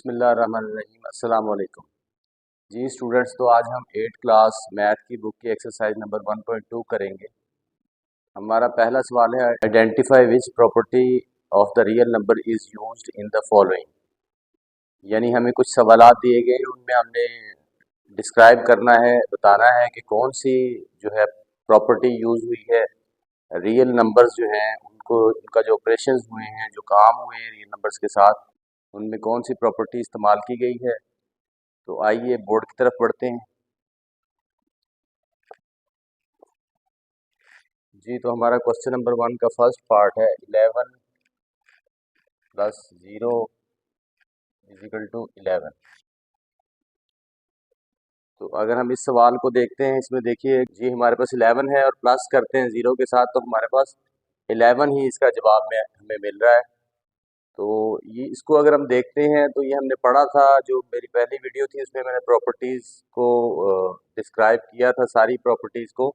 बिस्मिल्लाहिर्रहमानिर्रहीम अस्सलाम वालेकुम। जी स्टूडेंट्स, तो आज हम 8th क्लास मैथ की बुक की एक्सरसाइज नंबर 1.2 करेंगे। हमारा पहला सवाल है, identify which property of the real number is used in the following. यानी हमें कुछ सवालात दिए गए हैं, उनमें हमने डिस्क्राइब करना है, बताना है कि कौन सी जो है प्रॉपर्टी यूज़ हुई है रियल नंबर्स जो हैं उनको, उनका जो ऑपरेशंस हुए हैं, जो काम हुए हैं रियल नंबर्स के साथ, उनमें कौन सी प्रॉपर्टी इस्तेमाल की गई है। तो आइए बोर्ड की तरफ बढ़ते हैं। जी, तो हमारा क्वेश्चन नंबर 1 का फर्स्ट पार्ट है 11 प्लस 0 इज इक्वल टू 11। तो अगर हम इस सवाल को देखते हैं, इसमें देखिए जी हमारे पास 11 है और प्लस करते हैं 0 के साथ, तो हमारे पास 11 ही इसका जवाब में हमें मिल रहा है। तो ये इसको अगर हम देखते हैं तो ये हमने पढ़ा था, जो मेरी पहली वीडियो थी उसमें मैंने प्रॉपर्टीज़ को डिस्क्राइब किया था, सारी प्रॉपर्टीज़ को।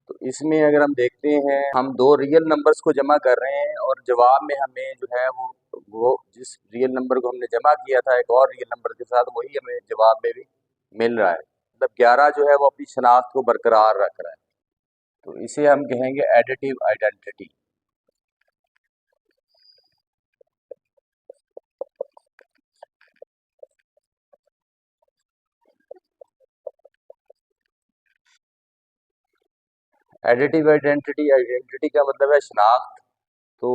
तो इसमें अगर हम देखते हैं, हम दो रियल नंबर्स को जमा कर रहे हैं और जवाब में हमें जो है वो जिस रियल नंबर को हमने जमा किया था एक और रियल नंबर के साथ, वही हमें जवाब में भी मिल रहा है। मतलब 11 जो है वो अपनी शनाख्त को बरकरार रख रहा है। तो इसे हम कहेंगे additive identity. Additive identity, identity का मतलब है शनाख्त। तो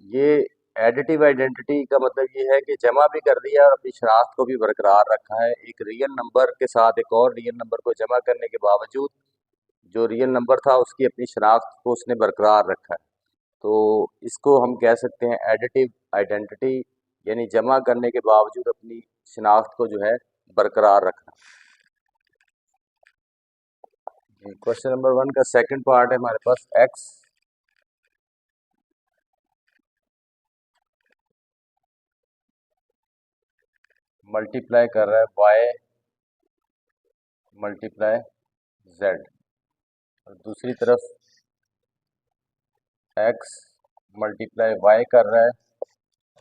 ये एडिटिव आइडेंटिटी का मतलब ये है कि जमा भी कर दिया और अपनी शनाख्त को भी बरकरार रखा है। एक रियल नंबर के साथ एक और रियल नंबर को जमा करने के बावजूद जो रियल नंबर था उसकी अपनी शनाख्त को उसने बरकरार रखा है। तो इसको हम कह सकते हैं एडिटिव आइडेंटिटी, यानी जमा करने के बावजूद अपनी शनाख्त को जो है बरकरार रखना। क्वेश्चन नंबर 1 का सेकंड पार्ट है हमारे पास, एक्स मल्टीप्लाई कर रहा है वाई मल्टीप्लाई जेड, और दूसरी तरफ एक्स मल्टीप्लाई वाई कर रहा है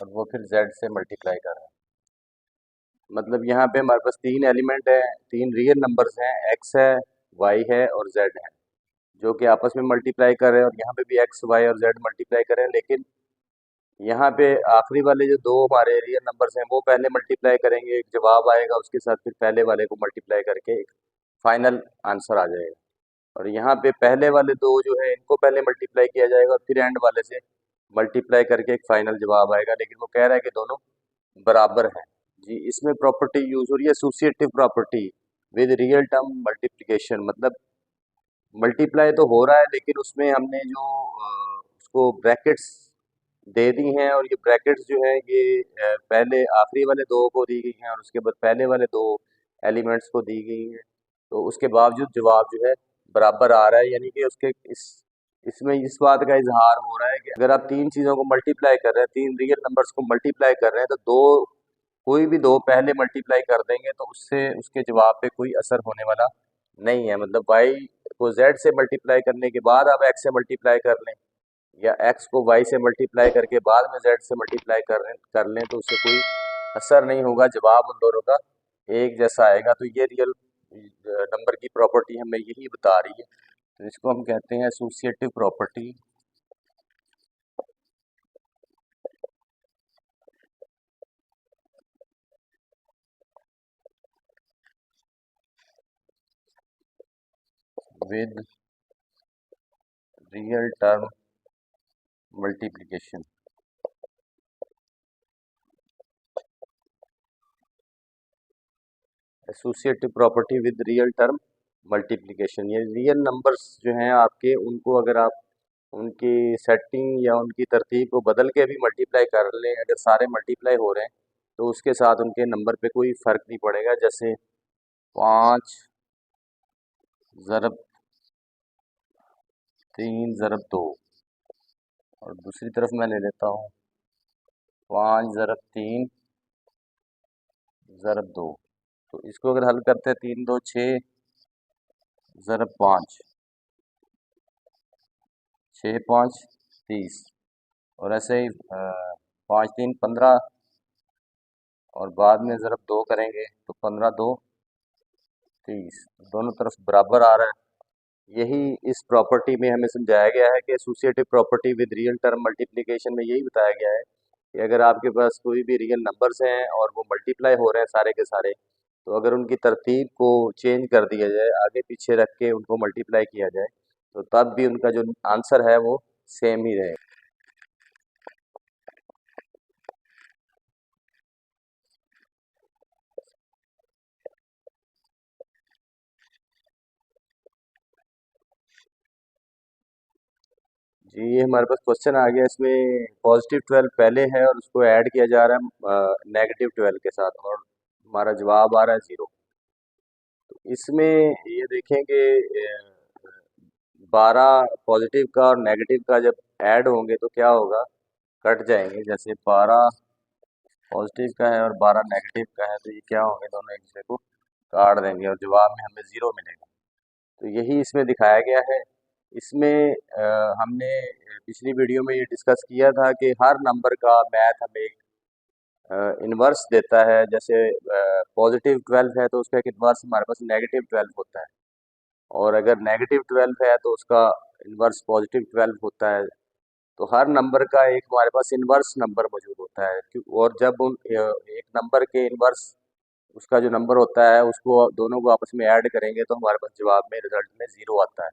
और वो फिर जेड से मल्टीप्लाई कर रहा है। मतलब यहाँ पे हमारे पास तीन एलिमेंट है, तीन रियल नंबर्स हैं, एक्स है, वाई है और जेड है, जो कि आपस में मल्टीप्लाई कर रहे हैं। और यहाँ पे भी एक्स वाई और जेड मल्टीप्लाई कर रहे हैं, लेकिन यहाँ पे आखिरी वाले जो दो हमारे रियल नंबर्स हैं वो पहले मल्टीप्लाई करेंगे, एक जवाब आएगा, उसके साथ फिर पहले वाले को मल्टीप्लाई करके एक फाइनल आंसर आ जाएगा। और यहाँ पे पहले वाले दो जो है इनको पहले मल्टीप्लाई किया जाएगा और फिर एंड वाले से मल्टीप्लाई करके एक फाइनल जवाब आएगा, लेकिन वो कह रहा है कि दोनों बराबर हैं। जी, इसमें प्रॉपर्टी यूज हो रही है associative property with real term multiplication. मतलब मल्टीप्लाई तो हो रहा है, लेकिन उसमें हमने जो उसको ब्रैकेट्स दे दी हैं, और ये ब्रैकेट्स जो है ये पहले आखिरी वाले दो को दी गई हैं और उसके बाद पहले वाले दो एलिमेंट्स को दी गई हैं। तो उसके बावजूद जवाब जो है बराबर आ रहा है, यानी कि उसके इसमें इस बात का इजहार हो रहा है कि अगर आप तीन चीज़ों को मल्टीप्लाई कर रहे हैं, तीन रियल नंबर्स को मल्टीप्लाई कर रहे हैं, तो दो कोई भी दो पहले मल्टीप्लाई कर देंगे तो उससे उसके जवाब पे कोई असर होने वाला नहीं है। मतलब वाई को जेड से मल्टीप्लाई करने के बाद आप एक्स से मल्टीप्लाई कर लें, या एक्स को वाई से मल्टीप्लाई करके बाद में जेड से मल्टीप्लाई कर लें तो उससे कोई असर नहीं होगा, जवाब उन दोनों का एक जैसा आएगा। तो ये रियल नंबर की प्रॉपर्टी हमें यही बता रही है। तो इसको हम कहते हैं associative property with real term multiplication. Associative property with real term multiplication, ये रियल नंबर्स जो हैं आपके, उनको अगर आप उनकी सेटिंग या उनकी तरतीब को बदल के भी मल्टीप्लाई कर लें, अगर सारे मल्टीप्लाई हो रहे हैं तो उसके साथ उनके नंबर पे कोई फ़र्क नहीं पड़ेगा। जैसे 5 ज़रब 3 ज़रब 2, और दूसरी तरफ मैं ले लेता हूँ 5 ज़रब 3 ज़रब 2। तो इसको अगर हल करते हैं, 3 2 6 ज़रब 5, 6 5 30, और ऐसे ही 5 3 15 और बाद में ज़रा 2 करेंगे तो 15 2 30, दोनों तरफ बराबर आ रहा है। यही इस प्रॉपर्टी में हमें समझाया गया है कि associative property with real term multiplication में यही बताया गया है कि अगर आपके पास कोई भी रियल नंबर्स हैं और वो मल्टीप्लाई हो रहे हैं सारे के सारे, तो अगर उनकी तरतीब को चेंज कर दिया जाए, आगे पीछे रख के उनको मल्टीप्लाई किया जाए, तो तब भी उनका जो आंसर है वो सेम ही रहेगा। जी, ये हमारे पास क्वेश्चन आ गया, इसमें +12 पहले है और उसको ऐड किया जा रहा है -12 के साथ, और हमारा जवाब आ रहा है 0। तो इसमें ये देखेंगे 12 पॉजिटिव का और नेगेटिव का जब ऐड होंगे तो क्या होगा, कट जाएंगे। जैसे 12 पॉजिटिव का है और 12 नेगेटिव का है, तो ये क्या होंगे, दोनों एक दूसरे को काट देंगे और जवाब में हमें 0 मिलेगा। तो यही इसमें दिखाया गया है। इसमें हमने पिछली वीडियो में ये डिस्कस किया था कि हर नंबर का मैथ हमें इन्वर्स देता है। जैसे +12 है तो उसका एक इन्वर्स हमारे पास -12 होता है, और अगर -12 है तो उसका इन्वर्स +12 होता है। तो हर नंबर का एक हमारे पास इन्वर्स नंबर मौजूद होता है, और जब उन एक नंबर के इन्वर्स उसका जो नंबर होता है उसको दोनों को आपस में ऐड करेंगे तो हमारे पास जवाब में रिजल्ट में 0 आता है।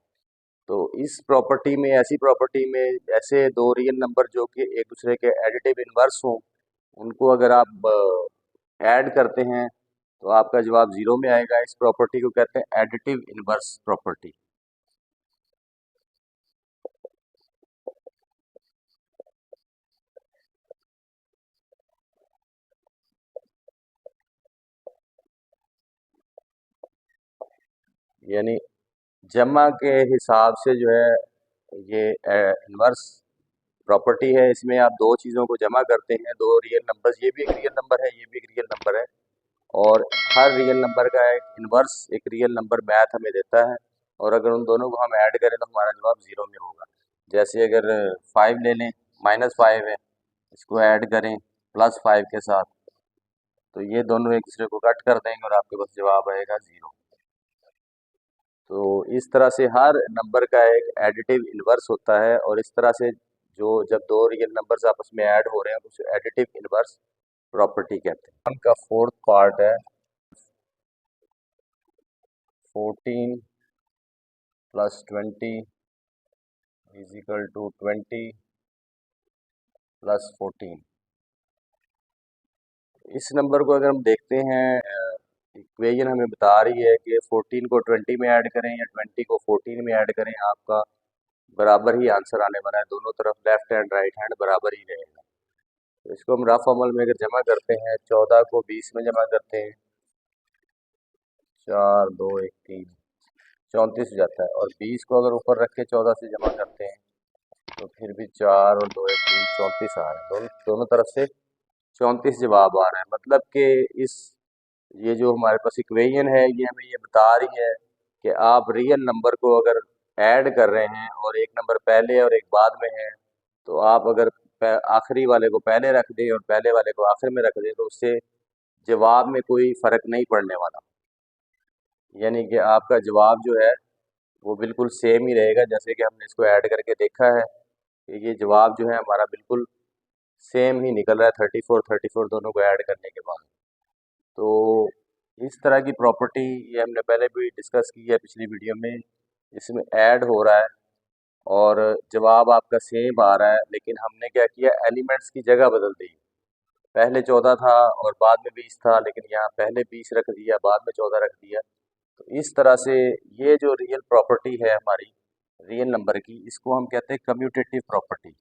तो इस प्रॉपर्टी में, ऐसी प्रॉपर्टी में, ऐसे दो रियल नंबर जो कि एक दूसरे के एडिटिव इनवर्स हों, उनको अगर आप ऐड करते हैं तो आपका जवाब 0 में आएगा। इस प्रॉपर्टी को कहते हैं एडिटिव इनवर्स प्रॉपर्टी। यानी जमा के हिसाब से जो है ये इनवर्स प्रॉपर्टी है। इसमें आप दो चीज़ों को जमा करते हैं, दो रियल नंबर्स, ये भी एक रियल नंबर है, ये भी एक रियल नंबर है, और हर रियल नंबर का एक इन्वर्स एक रियल नंबर मैथ हमें देता है, और अगर उन दोनों को हम ऐड करें तो हमारा जवाब 0 में होगा। जैसे अगर 5 ले लें, -5 है, इसको ऐड करें +5 के साथ, तो ये दोनों एक दूसरे को कट कर देंगे और आपके पास जवाब आएगा 0। तो इस तरह से हर नंबर का एक एडिटिव इन्वर्स होता है, और इस तरह से जो जब दो रियल नंबर्स आपस में ऐड हो रहे हैं तो उसे एडिटिव इन्वर्स प्रॉपर्टी कहते हैं। उनका फोर्थ पार्ट है 14 + 20 = 20 + 14। इस नंबर को अगर हम देखते हैं, इक्वेशन हमें बता रही है कि 14 को 20 में ऐड करें या 20 को 14 में ऐड करें, आपका बराबर ही आंसर आने वाला है। दोनों तरफ लेफ्ट हैंड राइट हैंड बराबर ही रहेगा। तो इसको हम रफ अमल में अगर जमा करते हैं, 14 को 20 में जमा करते हैं, 4 2 1 3 34 हो जाता है, और 20 को अगर ऊपर रख के 14 से जमा करते हैं तो फिर भी 4 और 2 1 3 34 आ रहा है। दोनों तरफ से 34 जवाब आ रहा है। मतलब कि इस ये जो हमारे पास इक्वेशन है ये हमें ये बता रही है कि आप रियल नंबर को अगर ऐड कर रहे हैं और एक नंबर पहले और एक बाद में है, तो आप अगर आखिरी वाले को पहले रख दें और पहले वाले को आखिर में रख दें तो उससे जवाब में कोई फ़र्क नहीं पड़ने वाला। यानी कि आपका जवाब जो है वो बिल्कुल सेम ही रहेगा। जैसे कि हमने इसको ऐड करके देखा है कि ये जवाब जो है हमारा बिल्कुल सेम ही निकल रहा है, 34 दोनों को ऐड करने के बाद। तो इस तरह की प्रॉपर्टी ये हमने पहले भी डिस्कस की है पिछली वीडियो में। इसमें ऐड हो रहा है और जवाब आपका सेम आ रहा है, लेकिन हमने क्या किया, एलिमेंट्स की जगह बदल दी। पहले 14 था और बाद में 20 था, लेकिन यहाँ पहले 20 रख दिया, बाद में 14 रख दिया। तो इस तरह से ये जो रियल प्रॉपर्टी है हमारी रियल नंबर की, इसको हम कहते हैं commutative property.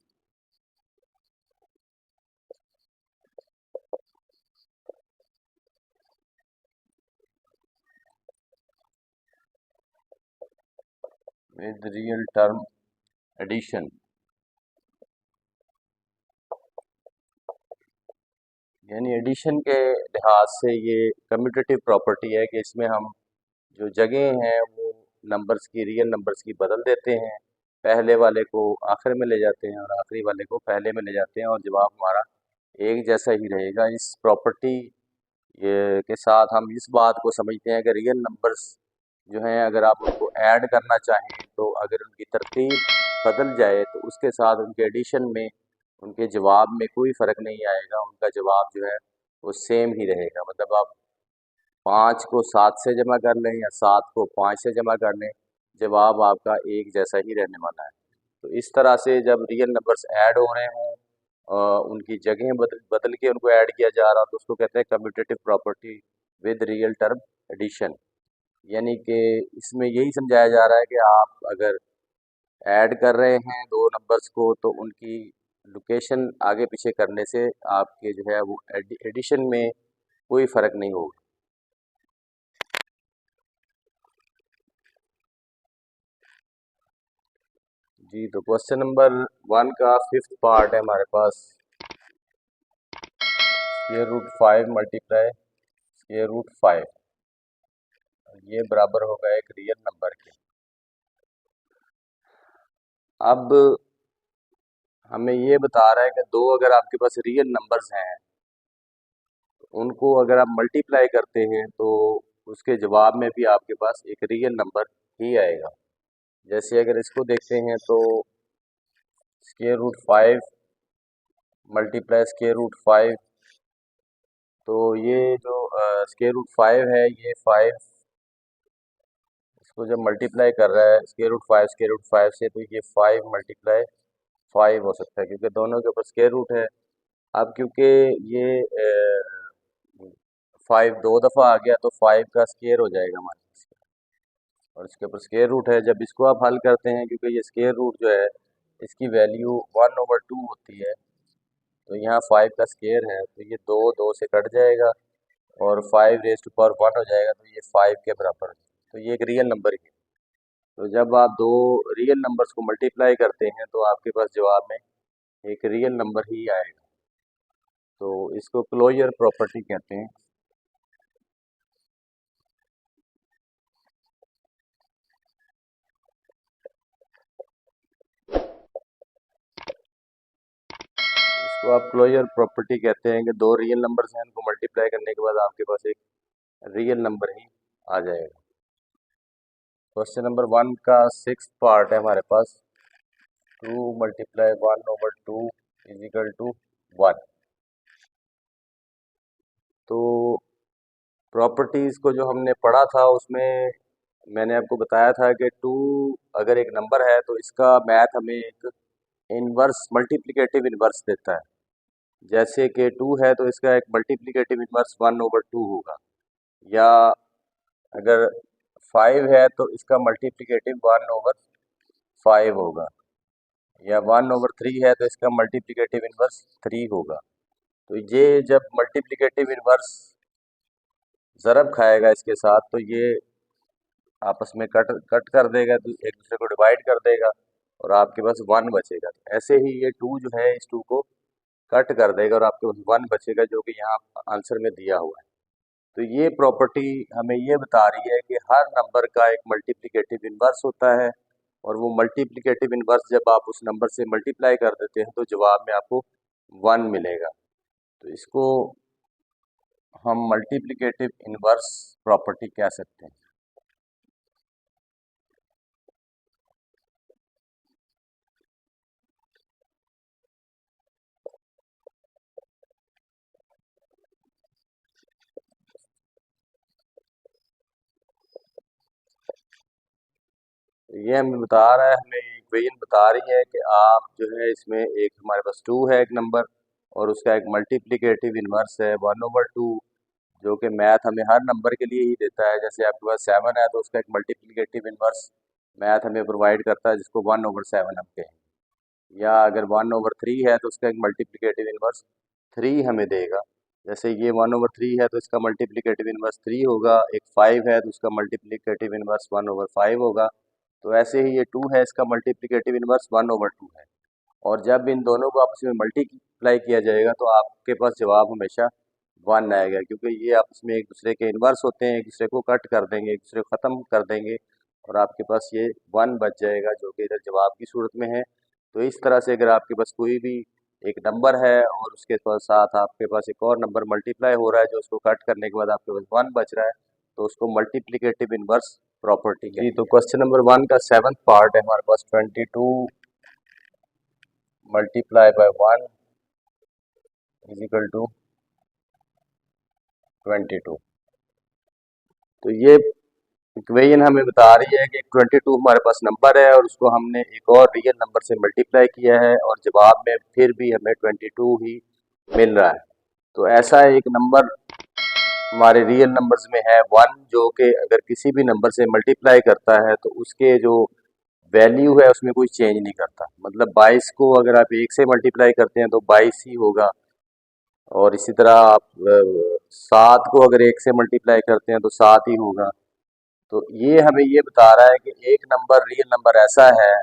With real term addition, यानी एडिशन के लिहाज से ये कम्यूटेटिव प्रॉपर्टी है कि इसमें हम जो जगह हैं वो नंबर्स की, रियल नंबर्स की बदल देते हैं। पहले वाले को आखिर में ले जाते हैं और आखिरी वाले को पहले में ले जाते हैं, और जवाब हमारा एक जैसा ही रहेगा। इस प्रॉपर्टी ये के साथ हम इस बात को समझते हैं कि रियल नंबर्स जो हैं अगर आप उनको ऐड करना चाहें तो अगर उनकी तरतीब बदल जाए तो उसके साथ उनके एडिशन में उनके जवाब में कोई फ़र्क नहीं आएगा, उनका जवाब जो है वो सेम ही रहेगा। मतलब आप 5 को 7 से जमा कर लें या 7 को 5 से जमा कर लें, जवाब आपका एक जैसा ही रहने वाला है। तो इस तरह से जब रियल नंबर्स ऐड हो रहे हों, उनकी जगहें बदल बदल के उनको ऐड किया जा रहा हो तो उसको कहते हैं commutative property with real term addition. यानी कि इसमें यही समझाया जा रहा है कि आप अगर ऐड कर रहे हैं दो नंबर्स को तो उनकी लोकेशन आगे पीछे करने से आपके जो है वो एडिशन में कोई फ़र्क नहीं होगा। जी, तो क्वेश्चन नंबर 1 का 5th पार्ट है हमारे पास। Square root 5 multiply square root 5, ये बराबर होगा एक रियल नंबर के। अब हमें ये बता रहा है कि दो अगर आपके पास रियल नंबर्स हैं उनको अगर आप मल्टीप्लाई करते हैं तो उसके जवाब में भी आपके पास एक रियल नंबर ही आएगा। जैसे अगर इसको देखते हैं तो square root 5 multiply square root 5, तो ये जो स्क्वायर रूट 5 है ये 5 इसको जब मल्टीप्लाई कर रहा है स्क्वायर रूट 5 से तो ये 5 मल्टीप्लाई 5 हो सकता है क्योंकि दोनों के ऊपर स्क्वायर रूट है। अब क्योंकि ये 5 दो दफ़ा आ गया तो 5 का स्क्वायर हो जाएगा हमारे पास और इसके ऊपर स्क्वायर रूट है। जब इसको आप हल करते हैं क्योंकि ये स्क्वायर रूट जो है इसकी वैल्यू 1/2 होती है, तो यहाँ 5 का स्क्वायर है तो ये दो दो से कट जाएगा और 5 रेज़ टू पावर 1 हो जाएगा तो ये 5 के बराबर है। तो ये एक रियल नंबर ही है। तो जब आप दो रियल नंबर्स को मल्टीप्लाई करते हैं तो आपके पास जवाब में एक रियल नंबर ही आएगा। तो इसको क्लोजर प्रॉपर्टी कहते हैं। इसको आप क्लोजर प्रॉपर्टी कहते हैं कि दो रियल नंबर्स हैं उनको मल्टीप्लाई करने के बाद आपके पास एक रियल नंबर ही आ जाएगा। क्वेश्चन नंबर 1 का 6th पार्ट है हमारे पास। 2 मल्टीप्लाई 1/2 इज इक्वल टू 1। तो प्रॉपर्टीज़ को जो हमने पढ़ा था उसमें मैंने आपको बताया था कि 2 अगर एक नंबर है तो इसका मैथ हमें एक इनवर्स मल्टीप्लिकेटिव इनवर्स देता है। जैसे कि 2 है तो इसका एक मल्टीप्लिकेटिव इनवर्स 1/2 होगा, या अगर 5 है तो इसका मल्टीप्लिकेटिव 1/5 होगा, या 1/3 है तो इसका मल्टीप्लिकेटिव इनवर्स 3 होगा। तो ये जब मल्टीप्लिकेटिव इनवर्स ज़रब खाएगा इसके साथ तो ये आपस में कट कट कर देगा, तो एक दूसरे को डिवाइड कर देगा और आपके पास 1 बचेगा। तो ऐसे ही ये 2 जो है इस 2 को कट कर देगा और आपके पास 1 बचेगा जो कि यहाँ आंसर में दिया हुआ है। तो ये प्रॉपर्टी हमें ये बता रही है कि हर नंबर का एक मल्टीप्लिकेटिव इनवर्स होता है और वो मल्टीप्लिकेटिव इनवर्स जब आप उस नंबर से मल्टीप्लाई कर देते हैं तो जवाब में आपको 1 मिलेगा। तो इसको हम मल्टीप्लिकेटिव इनवर्स प्रॉपर्टी कह सकते हैं। ये हमें बता रहा है, हमें इक्वेशन बता रही है कि आप जो है इसमें एक हमारे पास 2 है एक नंबर और उसका एक मल्टीप्लिकेटिव इनवर्स है 1/2, जो कि मैथ हमें हर नंबर के लिए ही देता है। जैसे आपके पास 7 है तो उसका एक मल्टीप्लिकेटिव इनवर्स मैथ हमें प्रोवाइड करता है जिसको 1/7 हम कहें, या अगर 1/3 है तो उसका एक मल्टीप्लिकेटिव इनवर्स 3 हमें देगा। जैसे ये 1/3 है तो इसका मल्टीप्लिकेटिव इनवर्स 3 होगा, एक 5 है तो उसका मल्टीप्लिकेटिव इनवर्स 1/5 होगा। तो ऐसे ही ये 2 है इसका मल्टीप्लिकेटिव इनवर्स 1/2 है। और जब इन दोनों को आपस में मल्टीप्लाई किया जाएगा तो आपके पास जवाब हमेशा 1 आएगा, क्योंकि ये आपस में एक दूसरे के इन्वर्स होते हैं, एक दूसरे को कट कर देंगे, एक दूसरे को ख़त्म कर देंगे और आपके पास ये 1 बच जाएगा जो कि इधर जवाब की सूरत में है। तो इस तरह से अगर आपके पास कोई भी एक नंबर है और उसके साथ आपके पास एक और नंबर मल्टीप्लाई हो रहा है, जो उसको कट करने के बाद आपके पास 1 बच रहा है, तो उसको मल्टीप्लिकेटिव इनवर्स प्रॉपर्टी है। तो क्वेश्चन नंबर 1 का 7th पार्ट है हमारे पास। 22 multiply by 1 is equal to 22। तो ये इक्वेशन हमें बता रही है कि 22 हमारे पास नंबर है और उसको हमने एक और रियल नंबर से मल्टीप्लाई किया है और जवाब में फिर भी हमें 22 ही मिल रहा है। तो ऐसा एक नंबर हमारे रियल नंबर्स में है 1, जो कि अगर किसी भी नंबर से मल्टीप्लाई करता है तो उसके जो वैल्यू है उसमें कोई चेंज नहीं करता। मतलब 22 को अगर आप 1 से मल्टीप्लाई करते हैं तो 22 ही होगा, और इसी तरह आप 7 को अगर 1 से मल्टीप्लाई करते हैं तो 7 ही होगा। तो ये हमें ये बता रहा है कि एक नंबर रियल नंबर ऐसा है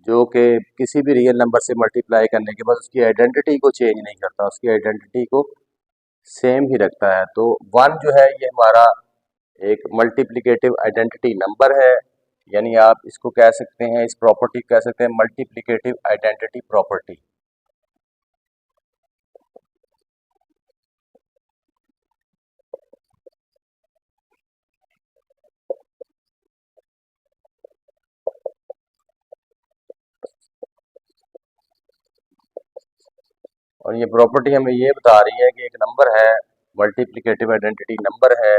जो कि किसी भी रियल नंबर से मल्टीप्लाई करने के बाद उसकी आइडेंटिटी को चेंज नहीं करता, उसकी आइडेंटिटी को सेम ही रखता है। तो 1 जो है ये हमारा एक मल्टीप्लिकेटिव आइडेंटिटी नंबर है, यानी आप इसको कह सकते हैं, इस प्रॉपर्टी को कह सकते हैं मल्टीप्लिकेटिव आइडेंटिटी प्रॉपर्टी। और ये प्रॉपर्टी हमें ये बता रही है कि एक नंबर है, मल्टीप्लिकेटिव आइडेंटिटी नंबर है,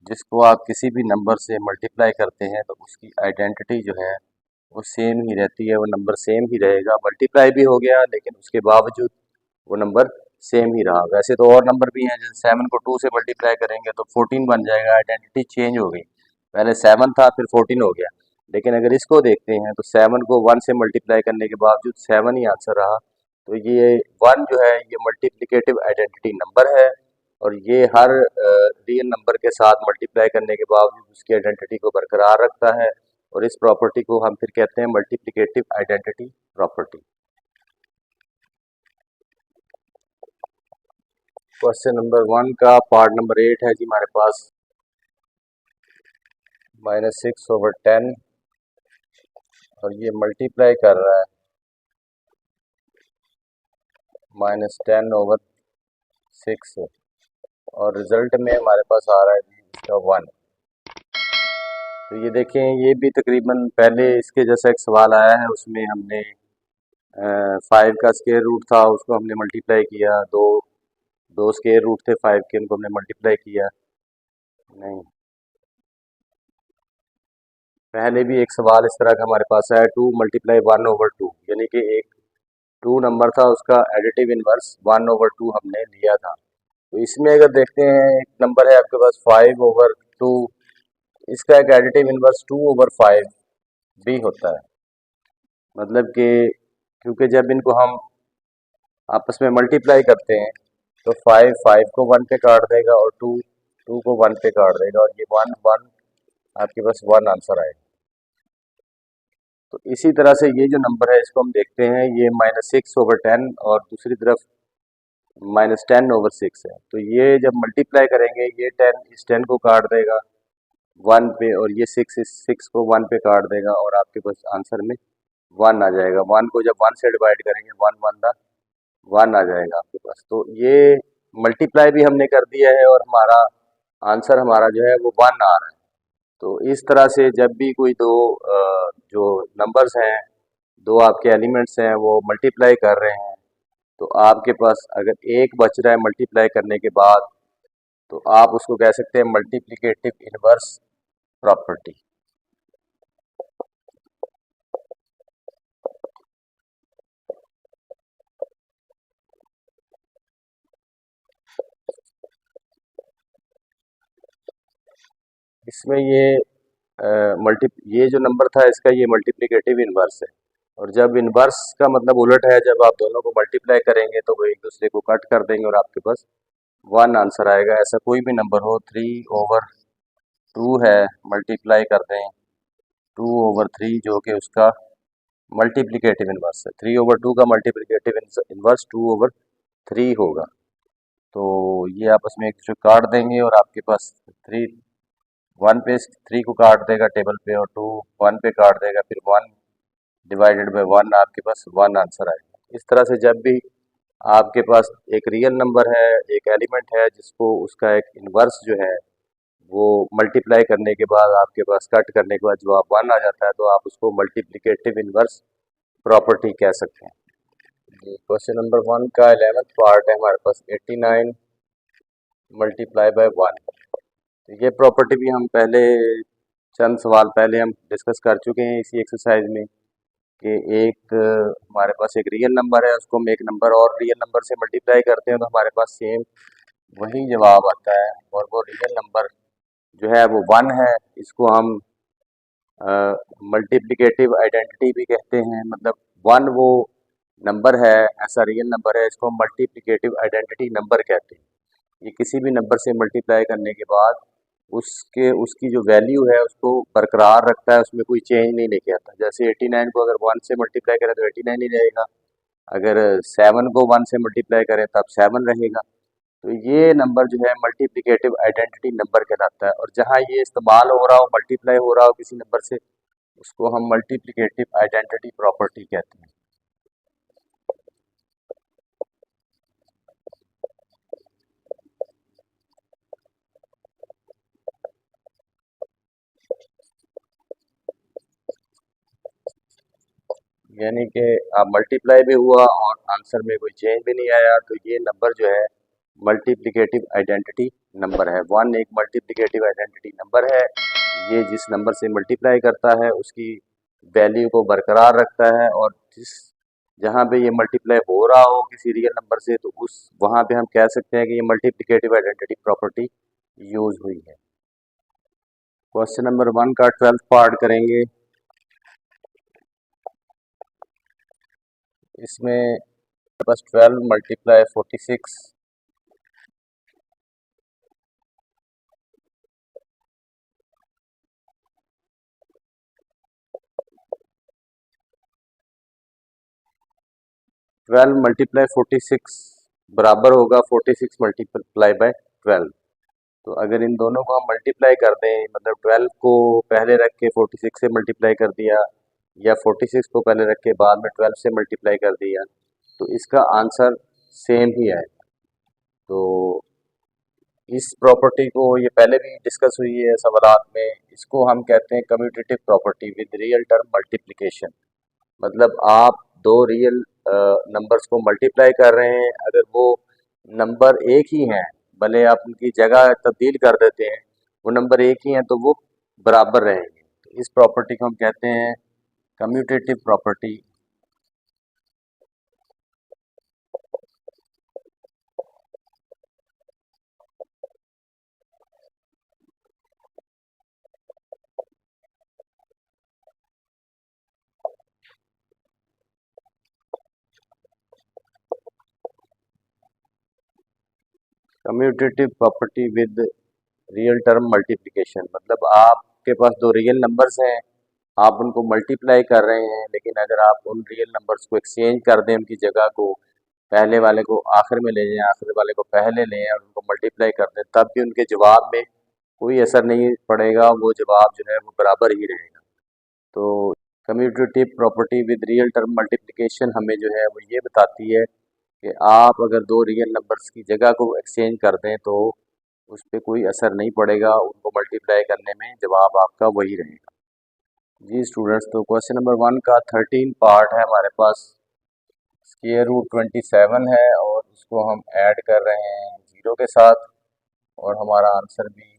जिसको आप किसी भी नंबर से मल्टीप्लाई करते हैं तो उसकी आइडेंटिटी जो है वो सेम ही रहती है, वो नंबर सेम ही रहेगा। मल्टीप्लाई भी हो गया लेकिन उसके बावजूद वो नंबर सेम ही रहा। वैसे तो और नंबर भी हैं, जैसे 7 को 2 से मल्टीप्लाई करेंगे तो 14 बन जाएगा, आइडेंटिटी चेंज हो गई, पहले 7 था फिर 14 हो गया। लेकिन अगर इसको देखते हैं तो 7 को 1 से मल्टीप्लाई करने के बावजूद 7 ही आंसर रहा। तो ये 1 जो है ये मल्टीप्लिकेटिव आइडेंटिटी नंबर है और ये हर रियल नंबर के साथ मल्टीप्लाई करने के बावजूद उसकी आइडेंटिटी को बरकरार रखता है, और इस प्रॉपर्टी को हम फिर कहते हैं multiplicative identity property. Question number 1 का पार्ट नंबर 8 है जी हमारे पास। -6/10 और ये मल्टीप्लाई कर रहा है -10/6 से, और रिजल्ट में हमारे पास आ रहा है जी इसका 1। तो ये देखें, ये भी तकरीबन पहले इसके जैसा एक सवाल आया है, उसमें हमने 5 का स्क्वायर रूट था, उसको हमने मल्टीप्लाई किया, दो स्क्वायर रूट थे 5 के, उनको हमने मल्टीप्लाई किया नहीं। पहले भी एक सवाल इस तरह का हमारे पास आया 2 × 1/2, यानी कि एक 2 नंबर था, उसका एडिटिव इनवर्स 1/2 हमने लिया था। तो इसमें अगर देखते हैं, एक नंबर है आपके पास 5/2, इसका एक एडिटिव इनवर्स 2/5 भी होता है। मतलब कि क्योंकि जब इनको हम आपस में मल्टीप्लाई करते हैं तो 5 को 1 पे काट देगा और 2 को 1 पे काट देगा, और ये 1 आपके पास 1 आंसर आएगा। तो इसी तरह से ये जो नंबर है इसको हम देखते हैं, ये -6/10 और दूसरी तरफ -10/6 है। तो ये जब मल्टीप्लाई करेंगे ये 10 इस 10 को काट देगा 1 पे, और ये 6 इस 6 को 1 पे काट देगा, और आपके पास आंसर में 1 आ जाएगा। 1 को जब 1 से डिवाइड करेंगे 1 आ जाएगा आपके पास। तो ये मल्टीप्लाई भी हमने कर दिया है और हमारा आंसर हमारा जो है वो 1 आ रहा है। तो इस तरह से जब भी कोई जो नंबर्स हैं, दो आपके एलिमेंट्स हैं, वो मल्टीप्लाई कर रहे हैं, तो आपके पास अगर एक बच रहा है मल्टीप्लाई करने के बाद, तो आप उसको कह सकते हैं मल्टीप्लिकेटिव इनवर्स प्रॉपर्टी। इसमें ये जो नंबर था इसका ये मल्टीप्लिकेटिव इनवर्स है, और जब इनवर्स का मतलब उलट है, जब आप दोनों को मल्टीप्लाई करेंगे तो वो एक दूसरे को कट कर देंगे और आपके पास 1 आंसर आएगा। ऐसा कोई भी नंबर हो, 3/2 है, मल्टीप्लाई कर दें 2/3, जो कि उसका मल्टीप्लिकेटिव इनवर्स है। 3/2 का मल्टीप्लिकेटिव इनवर्स 2/3 होगा। तो ये आपस में एक दूसरे को काट देंगे और आपके पास 1 पे 3 को काट देगा टेबल पे, और 2 1 पे काट देगा, फिर 1 डिवाइडेड बाय 1 आपके पास 1 आंसर आएगा। इस तरह से जब भी आपके पास एक रियल नंबर है, एक एलिमेंट है जिसको उसका एक इन्वर्स जो है वो मल्टीप्लाई करने के बाद आपके पास कट करने के बाद जो आप 1 आ जाता है, तो आप उसको मल्टीप्लिकेटिव इन्वर्स प्रॉपर्टी कह सकते हैं। जी, क्वेश्चन नंबर 1 का 11th पार्ट है हमारे पास 89 मल्टीप्लाई बाय 1। तो ये प्रॉपर्टी भी हम पहले चंद सवाल पहले हम डिस्कस कर चुके हैं इसी एक्सरसाइज में कि एक हमारे पास एक रियल नंबर है, उसको हम एक नंबर और रियल नंबर से मल्टीप्लाई करते हैं तो हमारे पास सेम वही जवाब आता है, और वो रियल नंबर जो है वो 1 है। इसको हम मल्टीप्लिकेटिव आइडेंटिटी भी कहते हैं, मतलब 1 वो नंबर है, ऐसा रियल नंबर है, इसको हम मल्टीप्लिकेटिव आइडेंटिटी नंबर कहते हैं। ये किसी भी नंबर से मल्टीप्लाई करने के बाद उसकी जो वैल्यू है उसको बरकरार रखता है, उसमें कोई चेंज नहीं लेके आता। जैसे 89 को अगर 1 से मल्टीप्लाई करें तो 89 ही रहेगा, अगर 7 को 1 से मल्टीप्लाई करें तब 7 रहेगा। तो ये नंबर जो है मल्टीप्लिकेटिव आइडेंटिटी नंबर कहलाता है, और जहाँ ये इस्तेमाल हो रहा हो, मल्टीप्लाई हो रहा हो किसी नंबर से, उसको हम मल्टीप्लिकेटिव आइडेंटिटी प्रॉपर्टी कहते हैं। यानी कि आप मल्टीप्लाई भी हुआ और आंसर में कोई चेंज भी नहीं आया, तो ये नंबर जो है मल्टीप्लिकेटिव आइडेंटिटी नंबर है। 1 एक मल्टीप्लिकेटिव आइडेंटिटी नंबर है, ये जिस नंबर से मल्टीप्लाई करता है उसकी वैल्यू को बरकरार रखता है, और जिस जहाँ पे ये मल्टीप्लाई हो रहा हो किसी रियल नंबर से, तो उस वहाँ पे हम कह सकते हैं कि ये मल्टीप्लिकेटिव आइडेंटिटी प्रॉपर्टी यूज हुई है। क्वेश्चन नंबर 1 का 12th पार्ट करेंगे। इसमें बस 12 मल्टीप्लाई 46 12 मल्टीप्लाई 46 बराबर होगा 46 मल्टीप्लाई बाय 12। तो अगर इन दोनों को हम मल्टीप्लाई कर दें, मतलब 12 को पहले रख के 46 से मल्टीप्लाई कर दिया, या 46 को पहले रख के बाद में 12 से मल्टीप्लाई कर दिया, तो इसका आंसर सेम ही आएगा। तो इस प्रॉपर्टी को ये पहले भी डिस्कस हुई है सवालात में, इसको हम कहते हैं commutative property with real term multiplication. मतलब आप दो रियल नंबर्स को मल्टीप्लाई कर रहे हैं, अगर वो नंबर एक ही हैं, भले आप उनकी जगह तब्दील कर देते हैं, वो नंबर एक ही हैं तो वो बराबर रहेंगे। तो इस प्रॉपर्टी को हम कहते हैं commutative property. Commutative property with real term multiplication, मतलब आपके पास दो रियल नंबर्स हैं, आप उनको मल्टीप्लाई कर रहे हैं, लेकिन अगर आप उन रियल नंबर्स को एक्सचेंज कर दें, उनकी जगह को पहले वाले को आखिर में ले जाएं, आखिर वाले को पहले लें और उनको मल्टीप्लाई कर दें, तब भी उनके जवाब में कोई असर नहीं पड़ेगा, वो जवाब जो है वो बराबर ही रहेगा। तो commutative property with real term multiplication हमें जो है वो ये बताती है कि आप अगर दो रियल नंबर्स की जगह को एक्सचेंज कर दें तो उस पर कोई असर नहीं पड़ेगा, उनको मल्टीप्लाई करने में जवाब आपका वही रहेगा। जी स्टूडेंट्स, तो क्वेश्चन नंबर 1 का 13 पार्ट है हमारे पास। स्क्वायर रूट 27 है और इसको हम ऐड कर रहे हैं 0 के साथ, और हमारा आंसर भी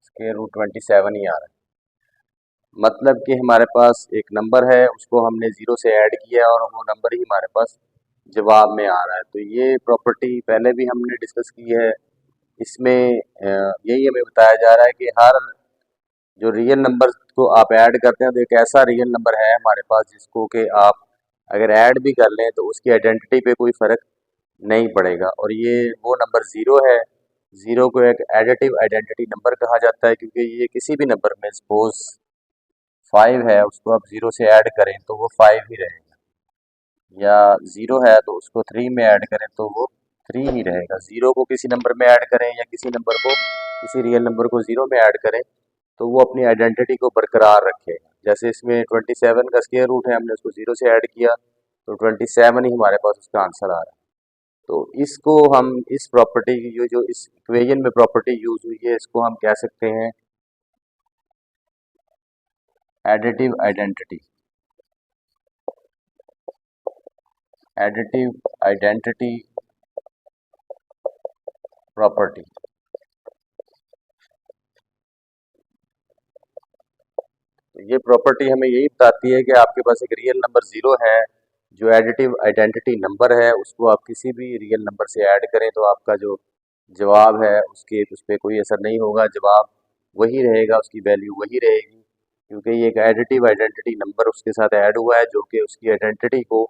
स्क्वायर रूट 27 ही आ रहा है। मतलब कि हमारे पास एक नंबर है, उसको हमने 0 से ऐड किया और वो नंबर ही हमारे पास जवाब में आ रहा है। तो ये प्रॉपर्टी पहले भी हमने डिस्कस की है। इसमें यही हमें बताया जा रहा है कि हर जो रियल नंबर को आप ऐड करते हैं तो एक ऐसा रियल नंबर है हमारे पास जिसको कि आप अगर ऐड भी कर लें तो उसकी आइडेंटिटी पे कोई फ़र्क नहीं पड़ेगा, और ये वो नंबर 0 है। 0 को एक एडिटिव आइडेंटिटी नंबर कहा जाता है, क्योंकि ये किसी भी नंबर में सपोज 5 है, उसको आप 0 से ऐड करें तो वो 5 ही रहेगा, या 0 है तो उसको 3 में ऐड करें तो वो 3 ही रहेगा। 0 को किसी नंबर में ऐड करें या किसी नंबर को किसी रियल नंबर को 0 में ऐड करें तो वो अपनी आइडेंटिटी को बरकरार रखेगा। जैसे इसमें 27 का स्क्वायर रूट है, हमने उसको 0 से ऐड किया तो 27 ही हमारे पास उसका आंसर आ रहा है। तो इसको हम इस प्रॉपर्टी की जो इस इक्वेशन में प्रॉपर्टी यूज हुई है इसको हम कह सकते हैं additive identity. Additive identity property. तो ये प्रॉपर्टी हमें यही बताती है कि आपके पास एक रियल नंबर ज़ीरो है जो एडिटिव आइडेंटिटी नंबर है, उसको आप किसी भी रियल नंबर से ऐड करें तो आपका जो जवाब है उसके उस पर कोई असर नहीं होगा, जवाब वही रहेगा, उसकी वैल्यू वही रहेगी, क्योंकि ये एक एडिटिव आइडेंटिटी नंबर उसके साथ ऐड हुआ है जो कि उसकी आइडेंटिटी को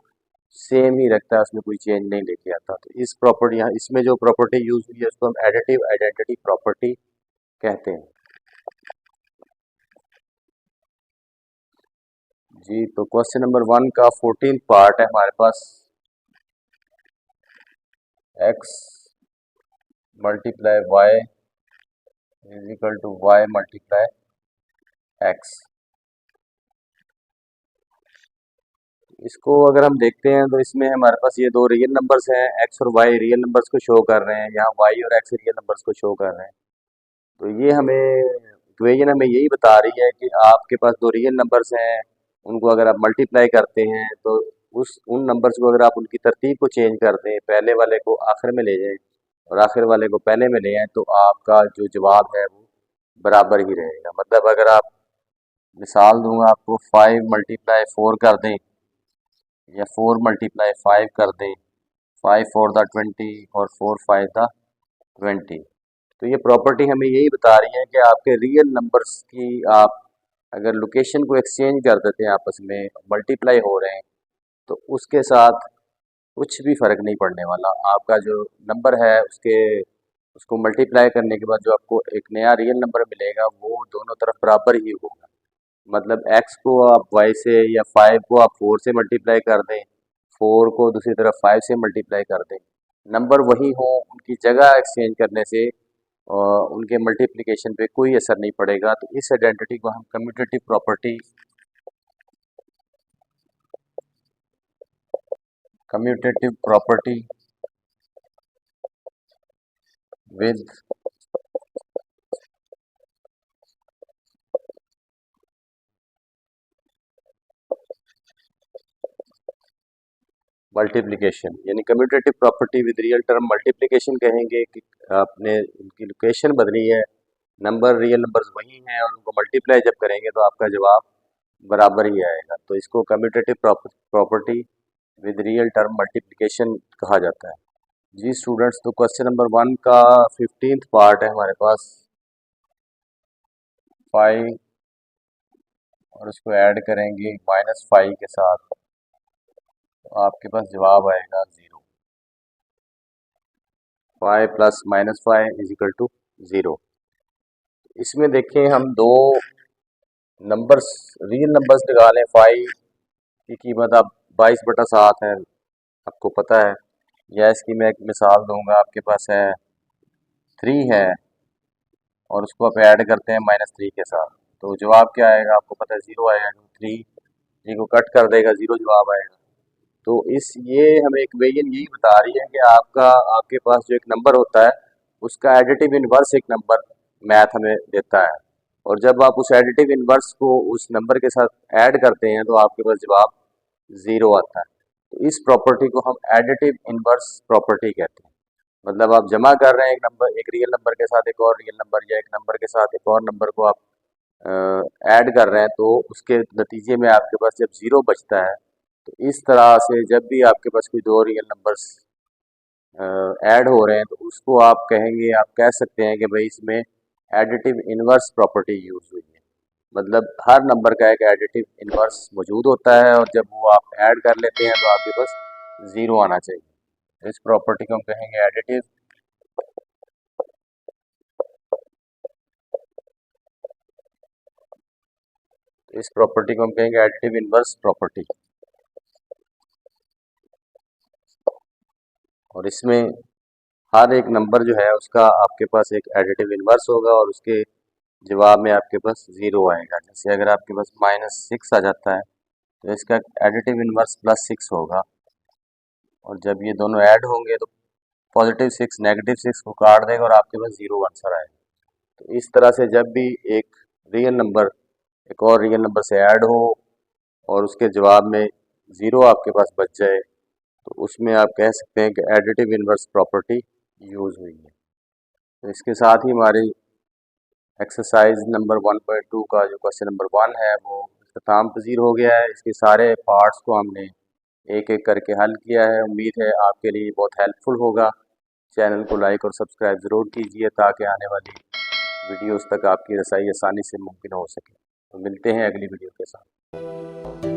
सेम ही रखता है, उसमें कोई चेंज नहीं लेके आता। तो इस प्रॉपर्टी यहाँ इसमें जो प्रॉपर्टी यूज हुई है उसको हम एडिटिव आइडेंटिटी प्रॉपर्टी कहते हैं। जी, तो क्वेश्चन नंबर 1 का 14th पार्ट है हमारे पास। x multiply y is equal to y multiply x. इसको अगर हम देखते हैं तो इसमें हमारे पास ये दो रियल नंबर्स हैं, x और y रियल नंबर्स को शो कर रहे हैं, यहाँ y और x रियल नंबर्स को शो कर रहे हैं। तो ये हमें इक्वेशन हमें यही बता रही है कि आपके पास दो रियल नंबर्स हैं, उनको अगर आप मल्टीप्लाई करते हैं तो उस उन नंबर्स को अगर आप उनकी तरतीब को चेंज कर दें, पहले वाले को आखिर में ले जाएं और आखिर वाले को पहले में ले आएं, तो आपका जो जवाब है वो बराबर ही रहेगा। मतलब अगर आप मिसाल दूंगा आपको 5 मल्टीप्लाई 4 कर दें या 4 मल्टीप्लाई 5 कर दें, 5 4 द 20 और 4 5 द 20, तो ये प्रॉपर्टी हमें यही बता रही है कि आपके रियल नंबर्स की आप अगर लोकेशन को एक्सचेंज कर देते हैं, आपस में मल्टीप्लाई हो रहे हैं, तो उसके साथ कुछ भी फ़र्क नहीं पड़ने वाला। आपका जो नंबर है उसको मल्टीप्लाई करने के बाद जो आपको एक नया रियल नंबर मिलेगा वो दोनों तरफ बराबर ही होगा। मतलब x को आप y से या 5 को आप 4 से मल्टीप्लाई कर दें, 4 को दूसरी तरफ 5 से मल्टीप्लाई कर दें, नंबर वही हो, उनकी जगह एक्सचेंज करने से उनके मल्टीप्लिकेशन पे कोई असर नहीं पड़ेगा। तो इस आइडेंटिटी को हम कम्यूटेटिव प्रॉपर्टी विद मल्टीप्लिकेशन, यानी commutative property with real term multiplication कहेंगे कि आपने उनकी लोकेशन बदली है, नंबर रियल नंबर्स वही हैं और उनको मल्टीप्लाई जब करेंगे तो आपका जवाब बराबर ही आएगा। तो इसको commutative property with real term multiplication कहा जाता है। जी स्टूडेंट्स, तो क्वेश्चन नंबर 1 का 15th पार्ट है हमारे पास। 5 और उसको ऐड करेंगे -5 के साथ, तो आपके पास जवाब आएगा 0। 5 प्लस -5 इज इक्वल टू 0। इसमें देखें हम दो नंबर्स रियल नंबर्स लगा लें। 5 की कीमत अब 22/7 है, आपको पता है। या इसकी मैं एक मिसाल दूंगा, आपके पास है 3 है और उसको आप ऐड करते हैं -3 के साथ, तो जवाब क्या आएगा आपको पता है, 0 आएगा। 3 को कट कर देगा, 0 जवाब आएगा। तो इस ये हमें इक्वेशन यही बता रही है कि आपके पास जो एक नंबर होता है उसका एडिटिव इनवर्स एक नंबर मैथ हमें देता है, और जब आप उस एडिटिव इनवर्स को उस नंबर के साथ ऐड करते हैं तो आपके पास जवाब 0 आता है। तो इस प्रॉपर्टी को हम एडिटिव इनवर्स प्रॉपर्टी कहते हैं। मतलब आप जमा कर रहे हैं एक रियल नंबर के साथ एक और रियल नंबर, या एक नंबर के साथ एक और नंबर को आप ऐड कर रहे हैं, तो उसके नतीजे में आपके पास जब 0 बचता है, तो इस तरह से जब भी आपके पास कोई दो रियल नंबर्स ऐड हो रहे हैं तो उसको आप कहेंगे, आप कह सकते हैं कि भाई इसमें एडिटिव इनवर्स प्रॉपर्टी यूज हुई है। मतलब हर नंबर का एक एडिटिव इनवर्स मौजूद होता है और जब वो आप ऐड कर लेते हैं तो आपके पास 0 आना चाहिए। इस प्रॉपर्टी को हम कहेंगे एडिटिव इस प्रॉपर्टी को हम कहेंगे एडिटिव इनवर्स प्रॉपर्टी। और इसमें हर एक नंबर जो है उसका आपके पास एक एडिटिव इनवर्स होगा और उसके जवाब में आपके पास 0 आएगा। जैसे अगर आपके पास -6 आ जाता है तो इसका एडिटिव इनवर्स +6 होगा, और जब ये दोनों ऐड होंगे तो +6 -6 को काट देगा और आपके पास 0 आंसर आएगा। तो इस तरह से जब भी एक रियल नंबर एक और रियल नंबर से ऐड हो और उसके जवाब में 0 आपके पास बच जाए, तो उसमें आप कह सकते हैं कि एडिटिव इन्वर्स प्रॉपर्टी यूज़ हुई है। तो इसके साथ ही हमारी एक्सरसाइज नंबर 1.2 का जो क्वेश्चन नंबर 1 है वो इख्तिताम पजीर हो गया है। इसके सारे पार्ट्स को हमने एक एक करके हल किया है। उम्मीद है आपके लिए बहुत हेल्पफुल होगा। चैनल को लाइक और सब्सक्राइब ज़रूर कीजिए ताकि आने वाली वीडियोस तक आपकी रसाई आसानी से मुमकिन हो सके। तो मिलते हैं अगली वीडियो के साथ।